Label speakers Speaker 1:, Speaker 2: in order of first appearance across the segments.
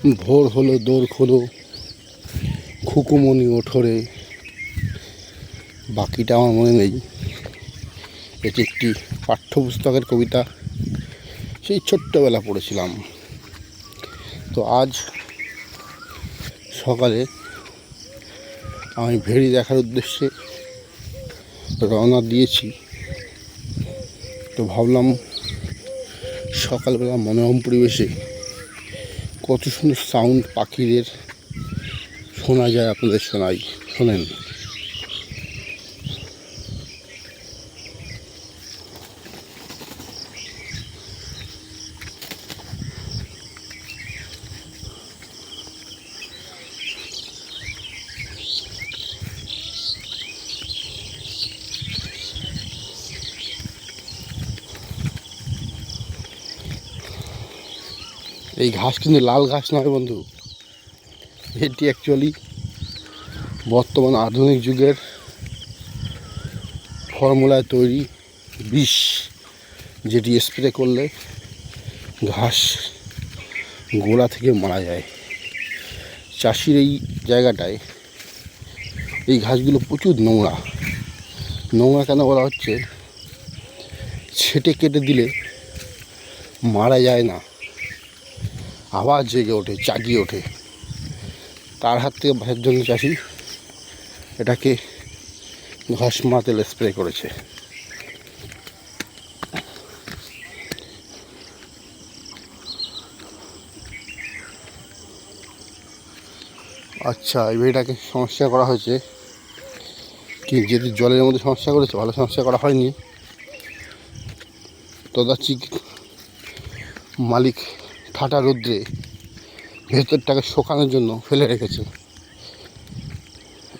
Speaker 1: ভোর হলো দোর খোলো, খুকুমনি ওঠরে, বাকিটা আমার মনে নেই। এটি একটি পাঠ্যপুস্তকের কবিতা, সেই ছোট্টবেলা পড়েছিলাম। তো আজ সকালে আমি ভেড়ি দেখার উদ্দেশ্যে রওনা দিয়েছি। তো ভাবলাম সকালবেলা মনোরম পরিবেশে কত সুন্দর সাউন্ড পাখিদের শোনা যায়, আপনাদের শোনেন। এই ঘাস কিন্তু লাল ঘাস নয় বন্ধু, এটি অ্যাকচুয়ালি বর্তমান আধুনিক যুগের ফর্মুলায় তৈরি বিষ, যেটি স্প্রে করলে ঘাস গোড়া থেকে মারা যায়। চাষির এই জায়গাটায় এই ঘাসগুলো প্রচুর নোংরা। কেন বলা হচ্ছে, ছেটে কেটে দিলে মারা যায় না, আবার জেগে ওঠে, জাগিয়ে ওঠে। তার হাত থেকে বাঁচার জন্য চাষি এটাকে ঘাস মারা তেল স্প্রে করেছে। আচ্ছা, এটাকে সমস্যা করা হয়েছে কি, যদি জলের মধ্যে সমস্যা করেছে, ভালো সমস্যা করা হয়নি। তদাচিক মালিক ঠাটা রৌদ্রে ভেতরটাকে শুকানোর জন্য ফেলে রেখেছে।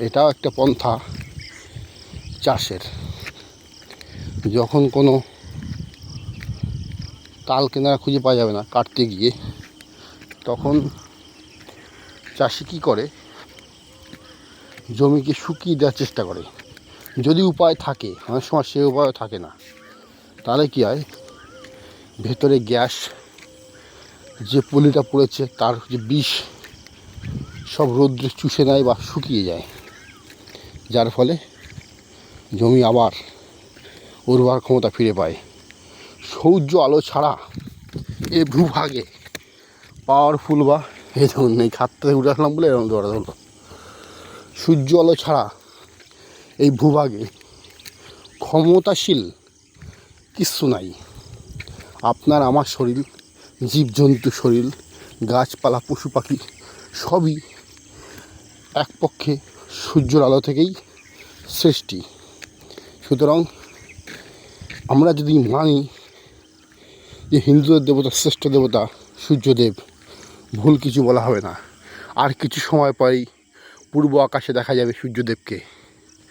Speaker 1: এটাও একটা পন্থা চাষের। যখন কোনো তাল কেনারা খুঁজে পাওয়া যাবে না কাটতে গিয়ে, তখন চাষি কী করে, জমিকে শুকিয়ে দেওয়ার চেষ্টা করে। যদি উপায় থাকে, অনেক সময় সে উপায় থাকে না, তাহলে কী হয়, ভেতরে গ্যাস, যে পলিটা পড়েছে তার যে বিষ সব রৌদ্রে চুষে নেয় বা শুকিয়ে যায়, যার ফলে জমি আবার উর্বর ক্ষমতা ফিরে পায়। সূর্য আলো ছাড়া এ ভূভাগে পাওয়ারফুল, বা এই ধরুন এই খাত থেকে উঠে আসলাম বলে এরকম দৌড়া হলো, সূর্য আলো ছাড়া এই ভূভাগে ক্ষমতাশীল কিচ্ছু নাই। আপনার আমার শরীর, জীবজন্তু শরীর, গাছপালা, পশু পাখি সবই এক পক্ষে সূর্যের আলো থেকেই সৃষ্টি। সুতরাং আমরা যদি মানি যে হিন্দুদের দেবতা, শ্রেষ্ঠ দেবতা সূর্যদেব, ভুল কিছু বলা হবে না। আর কিছু সময় পরেই পূর্ব আকাশে দেখা যাবে সূর্যদেবকে।